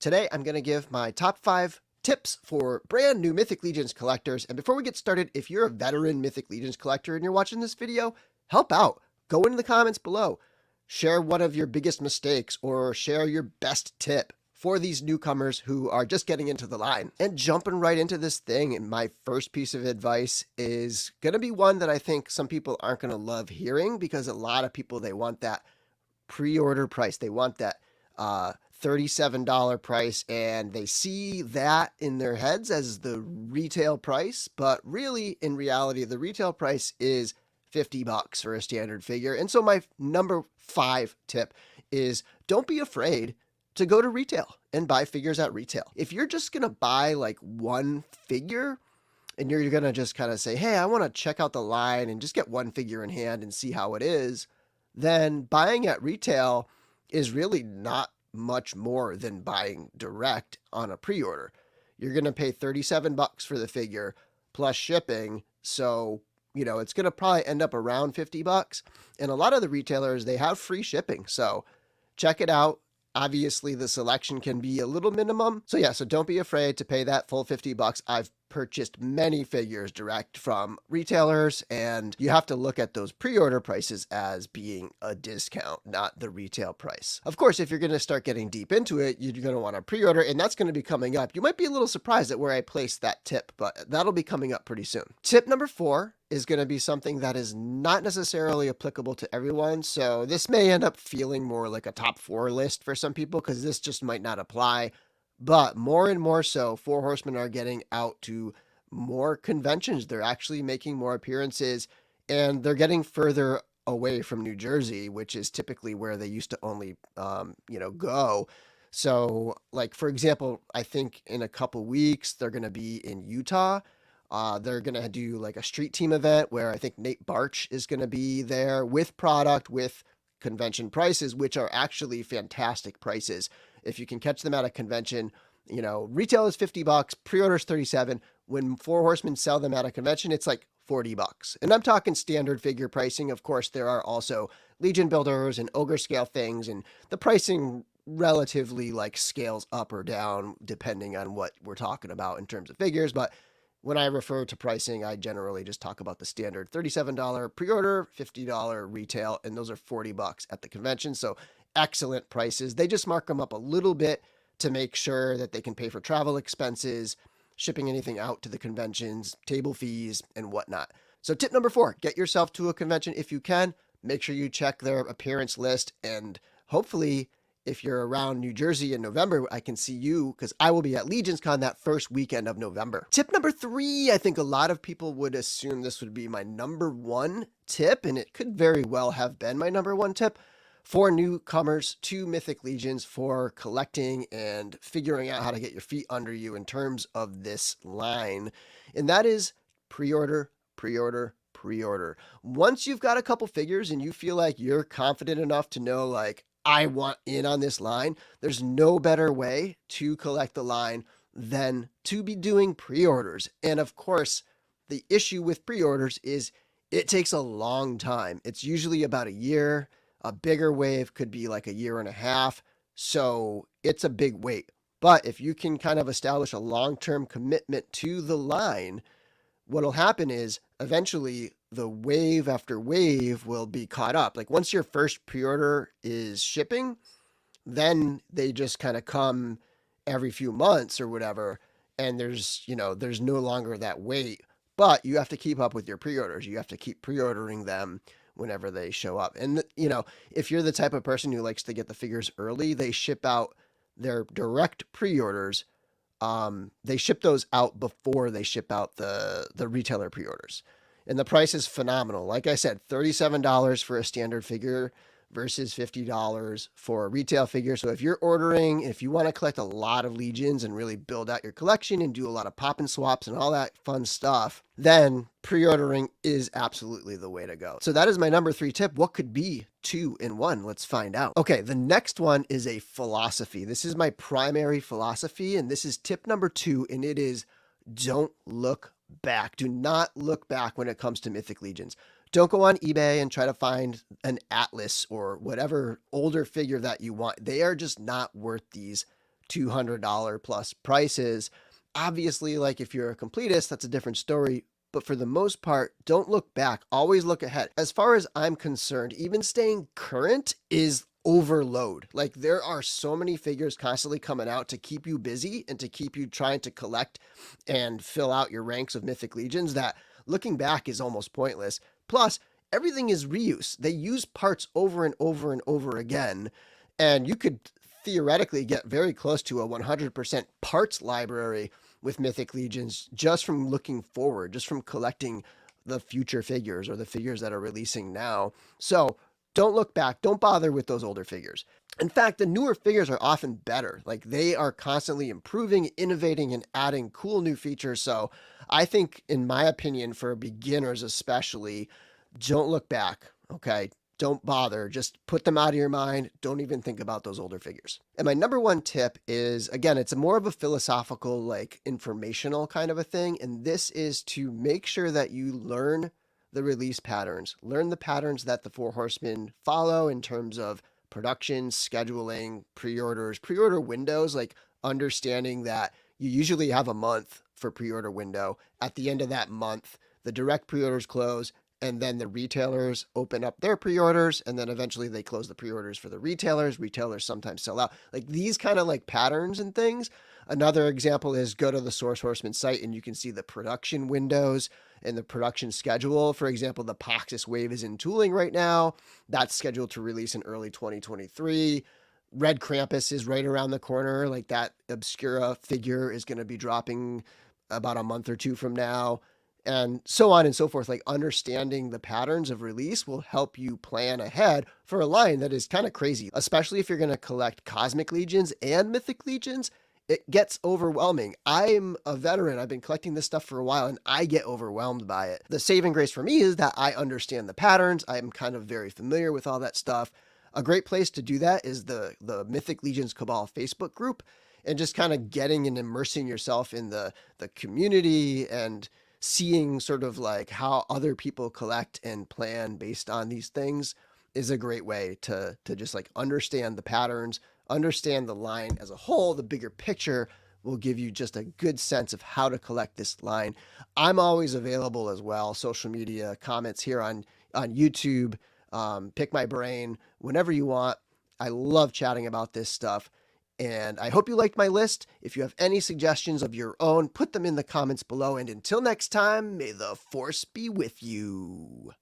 Today, I'm going to give my top 5 tips for brand new Mythic Legions collectors. And before we get started, if you're a veteran Mythic Legions collector and you're watching this video, help out. Go into the comments below. Share one of your biggest mistakes or share your best tip for these newcomers who are just getting into the line. And jumping right into this thing, and my first piece of advice is going to be one that I think some people aren't going to love hearing, because a lot of people, they want that pre-order price. They want that $37 price, and they see that in their heads as the retail price, but really in reality the retail price is $50 for a standard figure. And so my number 5 tip is, don't be afraid to go to retail and buy figures at retail. If you're just gonna buy like one figure and you're gonna just kind of say, hey, I want to check out the line and just get one figure in hand and see how it is, then buying at retail is really not much more than buying direct on a pre-order. You're going to pay $37 for the figure plus shipping. So, it's going to probably end up around $50. And a lot of the retailers, they have free shipping. So check it out. Obviously, the selection can be a little minimum. So yeah, so don't be afraid to pay that full $50. I've purchased many figures direct from retailers, and you have to look at those pre-order prices as being a discount, not the retail price. Of course, if you're going to start getting deep into it, you're going to want to pre-order, and that's going to be coming up. You might be a little surprised at where I placed that tip, but that'll be coming up pretty soon. Tip number 4 is going to be something that is not necessarily applicable to everyone. So this may end up feeling more like a top 4 list for some people, because this just might not apply. But more and more so, Four Horsemen are getting out to more conventions. They're actually making more appearances, and they're getting further away from New Jersey, which is typically where they used to only, go. So, like, for example, I think in a couple weeks, they're going to be in Utah. They're going to do like a street team event where I think Nate Barch is going to be there with product, with convention prices, which are actually fantastic prices. If you can catch them at a convention, retail is $50, pre-order is $37. When Four Horsemen sell them at a convention, it's like $40. And I'm talking standard figure pricing. Of course, there are also Legion builders and ogre scale things, and the pricing relatively like scales up or down depending on what we're talking about in terms of figures. But when I refer to pricing, I generally just talk about the standard $37 pre-order, $50 retail, and those are $40 at the convention. So excellent prices. They just mark them up a little bit to make sure that they can pay for travel expenses, shipping anything out to the conventions, table fees, and whatnot. So tip number 4, get yourself to a convention if you can. Make sure you check their appearance list, and hopefully if you're around New Jersey in November, I can see you, because I will be at LegionsCon that first weekend of November. Tip number 3, I think a lot of people would assume this would be my number 1 tip, and it could very well have been my number 1 tip for newcomers to Mythic Legions, for collecting and figuring out how to get your feet under you in terms of this line. And that is pre-order, pre-order, pre-order. Once you've got a couple figures and you feel like you're confident enough to know, like, I want in on this line, there's no better way to collect the line than to be doing pre-orders. And of course, the issue with pre-orders is it takes a long time. It's usually about a year. A bigger wave could be like a year and a half. So it's a big wait. But if you can kind of establish a long-term commitment to the line, what'll happen is eventually the wave after wave will be caught up. Like once your first pre-order is shipping, then they just kind of come every few months or whatever. And there's no longer that wait, but you have to keep up with your pre-orders. You have to keep pre-ordering them whenever they show up. And, if you're the type of person who likes to get the figures early, they ship out their direct pre-orders. They ship those out before they ship out the retailer pre-orders. And the price is phenomenal. Like I said, $37 for a standard figure versus $50 for a retail figure. So if you're ordering, if you want to collect a lot of Legions and really build out your collection and do a lot of pop and swaps and all that fun stuff, then pre-ordering is absolutely the way to go. So that is my number 3 tip. What could be 2 in 1? Let's find out. Okay, the next one is a philosophy. This is my primary philosophy, and this is tip number 2, and it is don't look back. Do not look back when it comes to Mythic Legions. Don't go on eBay and try to find an Atlas or whatever older figure that you want. They are just not worth these $200 plus prices. Obviously, like if you're a completist, that's a different story. But for the most part, don't look back. Always look ahead. As far as I'm concerned, even staying current is overload. Like there are so many figures constantly coming out to keep you busy and to keep you trying to collect and fill out your ranks of Mythic Legions that looking back is almost pointless. Plus, everything is reuse. They use parts over and over and over again. And you could theoretically get very close to a 100% parts library with Mythic Legions just from looking forward, just from collecting the future figures or the figures that are releasing now. So don't look back. Don't bother with those older figures. In fact, the newer figures are often better. Like they are constantly improving, innovating, and adding cool new features. So I think, in my opinion, for beginners especially, don't look back. Okay. Don't bother. Just put them out of your mind. Don't even think about those older figures. And my number one tip is, again, it's more of a philosophical, like informational kind of a thing. And this is to make sure that you learn the release patterns, learn the patterns that the Four Horsemen follow in terms of production, scheduling, pre-orders, pre-order windows, like understanding that you usually have a month for pre-order window. At the end of that month, the direct pre-orders close, and then the retailers open up their pre-orders, and then eventually they close the pre-orders for the retailers. Retailers sometimes sell out. Like these kind of like patterns and things. Another example is go to the Source Horseman site and you can see the production windows and the production schedule. For example, the Poxus Wave is in tooling right now. That's scheduled to release in early 2023. Red Krampus is right around the corner. Like that Obscura figure is going to be dropping about a month or two from now. And so on and so forth. Like understanding the patterns of release will help you plan ahead for a line that is kind of crazy, especially if you're going to collect Cosmic Legions and Mythic Legions. It gets overwhelming. I'm a veteran. I've been collecting this stuff for a while and I get overwhelmed by it. The saving grace for me is that I understand the patterns. I'm kind of very familiar with all that stuff. A great place to do that is the Mythic Legions Cabal Facebook group, and just kind of getting and immersing yourself in the community and seeing sort of like how other people collect and plan based on these things is a great way to just like understand the patterns, understand the line as a whole. The bigger picture will give you just a good sense of how to collect this line. I'm always available as well. Social media, comments here on YouTube, pick my brain whenever you want. I love chatting about this stuff. And I hope you liked my list. If you have any suggestions of your own, put them in the comments below. And until next time, may the force be with you.